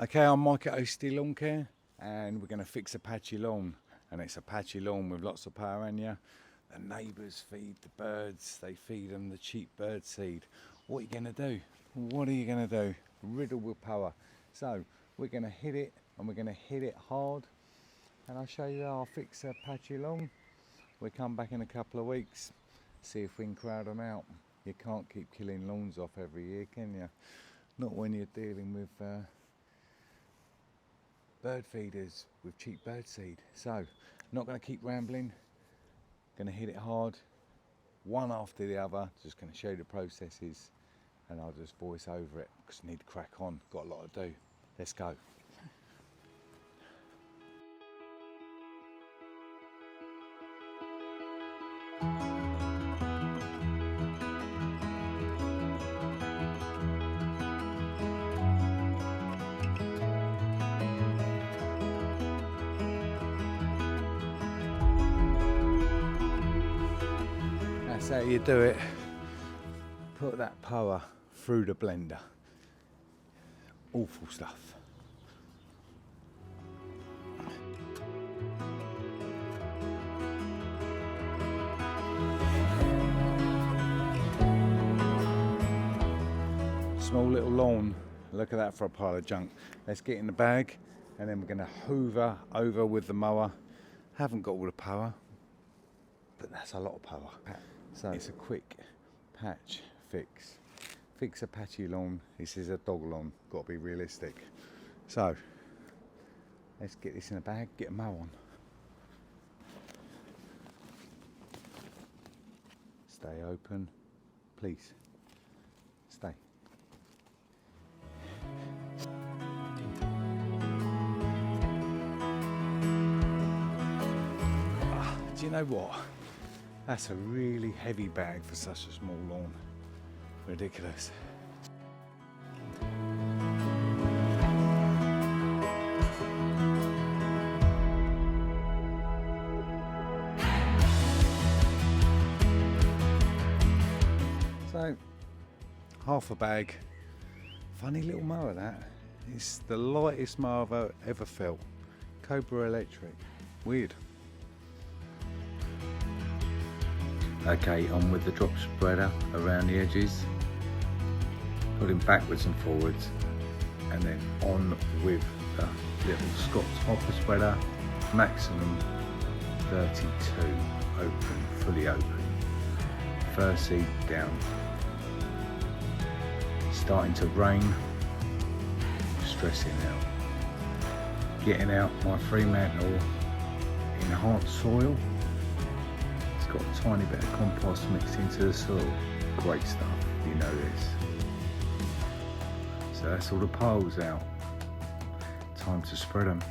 Okay, I'm Mike at OCD Lawn Care, and we're going to fix a patchy lawn. And it's a patchy lawn with lots of power, Annua. The neighbours feed the birds, they feed them the cheap bird seed. What are you going to do? What are you going to do? Riddled with power. So we're going to hit it, and we're going to hit it hard. And I'll show you how I'll fix a patchy lawn. We'll come back in a couple of weeks, see if we can crowd them out. You can't keep killing lawns off every year, can you? Not when you're dealing with bird feeders with cheap bird seed. So, not going to keep rambling, going to hit it hard, one after the other, just going to show you the processes, and I'll just voice over it because I need to crack on, got a lot to do. Let's go. That's how you do it. Put that power through the blender. Awful stuff. Small little lawn. Look at that for a pile of junk. Let's get in the bag, and then we're going to hoover over with the mower. Haven't got all the power, but that's a lot of power. So it's a quick patch fix. Fix a patchy lawn. This is a dog lawn. Got to be realistic. So let's get this in a bag. Get a mow on. Stay open, please. Stay. Do you know what? That's a really heavy bag for such a small lawn. Ridiculous. So, half a bag. Funny little mower that. It's the lightest mower I've ever felt. Cobra electric. Weird. Okay, on with the drop spreader around the edges, putting backwards and forwards, and then on with the little Scott's hopper spreader, maximum 32, open, fully open. First seed down. Starting to rain, stressing out. Getting out my Freemantle enhanced soil. Got a tiny bit of compost mixed into the soil. Great stuff, you know this. So that's all the piles out. Time to spread them.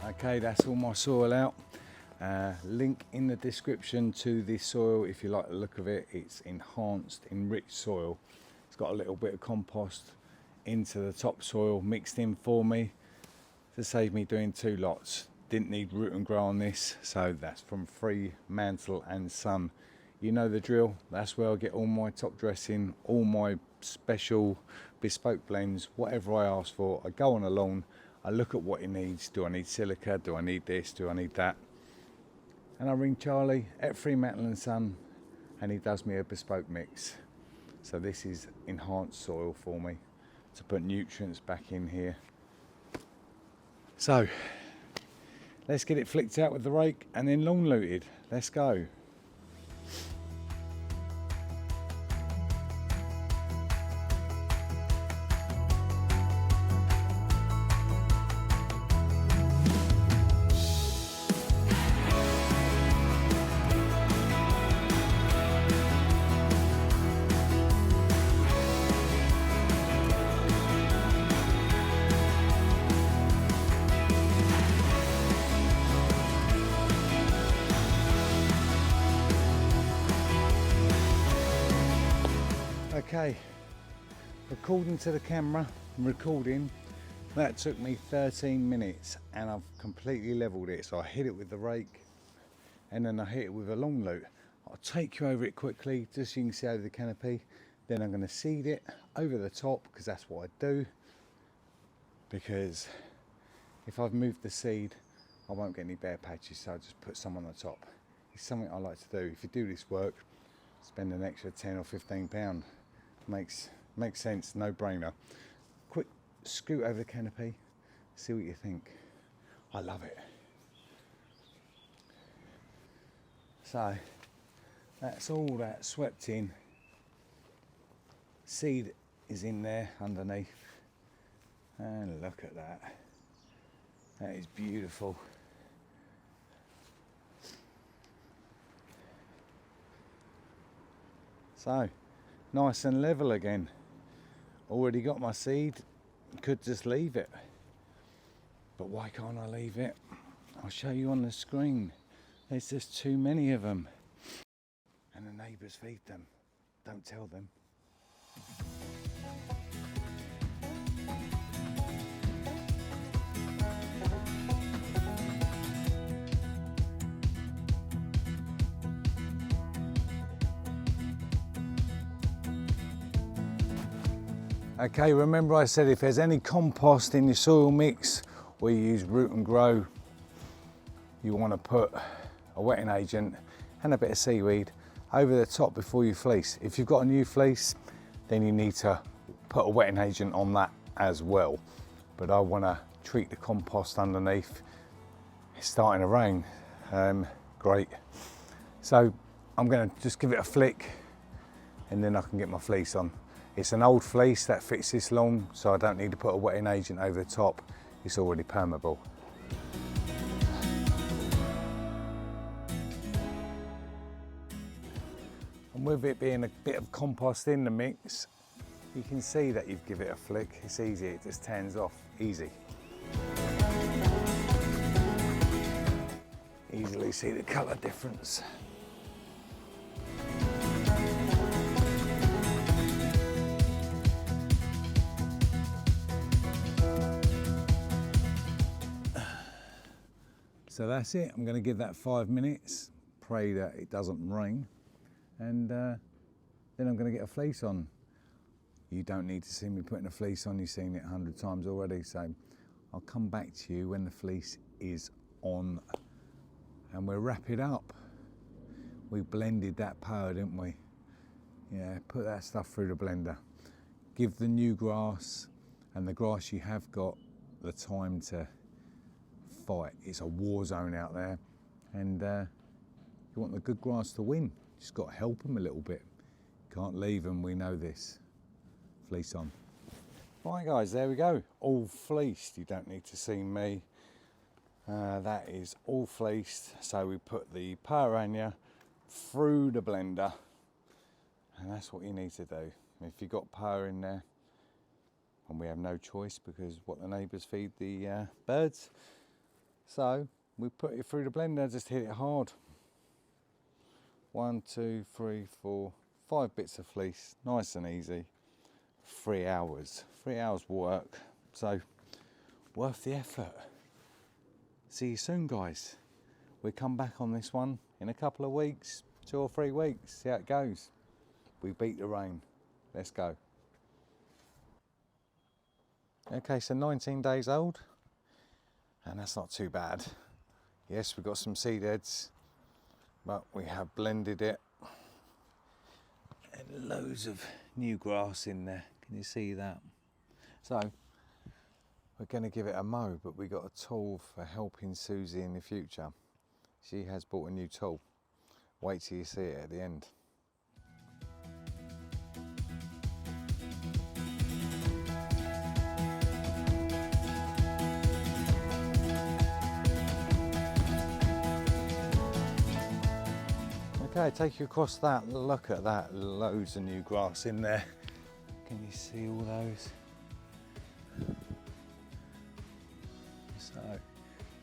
Okay, that's all my soil out. Link in the description to this soil if you like the look of it. It's enhanced, enriched soil. It's got a little bit of compost into the topsoil mixed in for me to save me doing 2 lots. Didn't need root and grow on this, so that's from Freemantle and Son. You know the drill. That's where I get all my top dressing, all my special bespoke blends, whatever I ask for. I go on a lawn, I look at what it needs. Do I need silica? Do I need this? Do I need that? And I ring Charlie at Freemantle and Son, and he does me a bespoke mix. So this is enhanced soil for me to put nutrients back in here. So let's get it flicked out with the rake and then lawn looted. Let's go. Okay, according to the camera, recording, that took me 13 minutes and I've completely leveled it. So I hit it with the rake and then I hit it with a long loop. I'll take you over it quickly just so you can see over the canopy. Then I'm going to seed it over the top because that's what I do. because if I've moved the seed, I won't get any bare patches, so I just put some on the top. It's something I like to do. If you do this work, spend an extra 10 or 15 pound. Makes sense, no brainer. Quick scoot over the canopy, see what you think. I love it. So that's all that swept in. Seed is in there underneath, and look at that. That is beautiful. So nice and level again. Already got my seed, could just leave it, but why can't I leave it? I'll show you on the screen. There's just too many of them, and the neighbours feed them. Don't tell them. Okay, remember I said if there's any compost in your soil mix or you use root and grow, you want to put a wetting agent and a bit of seaweed over the top before you fleece. If you've got a new fleece, then you need to put a wetting agent on that as well. But I want to treat the compost underneath. It's starting to rain. Great. So I'm going to just give it a flick and then I can get my fleece on. It's an old fleece that fits this long, so I don't need to put a wetting agent over the top. It's already permeable. And with it being a bit of compost in the mix, you can see that you've given it a flick. It's easy, it just tans off, easy. Easily see the colour difference. So that's it. I'm going to give that 5 minutes, pray that it doesn't rain, and then I'm going to get a fleece on. You don't need to see me putting a fleece on, you've seen it 100 times already, so I'll come back to you when the fleece is on and we'll wrap it up. We blended that powder, didn't we? Yeah, put that stuff through the blender. Give the new grass and the grass you have got the time to fight. It's a war zone out there, and you want the good grass to win. Just got to help them a little bit. Can't leave them, we know this. Fleece on. Right guys, there we go. All fleeced. You don't need to see me. That is all fleeced. So we put the power Annua through the blender, and that's what you need to do. If you've got power in there, and we have no choice because what the neighbours feed the birds, so we put it through the blender, just hit it hard. 1, 2, 3, 4, 5 bits of fleece, nice and easy. 3 hours. 3 hours work, so worth the effort. See you soon guys. We'll come back on this one in a couple of weeks, 2 or 3 weeks, see how it goes. We beat the rain. Let's go. Okay, so 19 days old, and that's not too bad. Yes, we've got some seed heads, but we have blended it, and loads of new grass in there. Can you see that? So we're going to give it a mow, but we got a tool for helping Susie in the future. She has bought a new tool. Wait till you see it at the end. Okay, take you across that. Look at that, loads of new grass in there. Can you see all those? So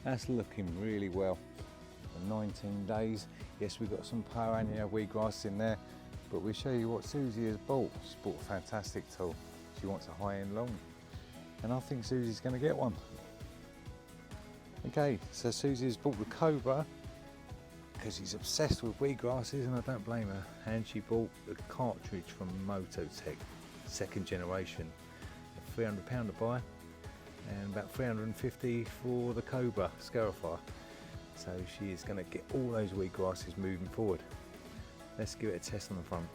that's looking really well. For 19 days. Yes, we've got some power Annua wheatgrass in there, but we'll show you what Susie has bought. She's bought a fantastic tool. She wants a high-end long, and I think Susie's going to get one. Okay, so Susie's bought the Cobra because she's obsessed with wheatgrasses, and I don't blame her. And she bought the cartridge from Mototech, 2nd generation, £300 to buy, and and about 350 for the Cobra Scarifier. So she is going to get all those wheat grasses moving forward. Let's give it a test on the front.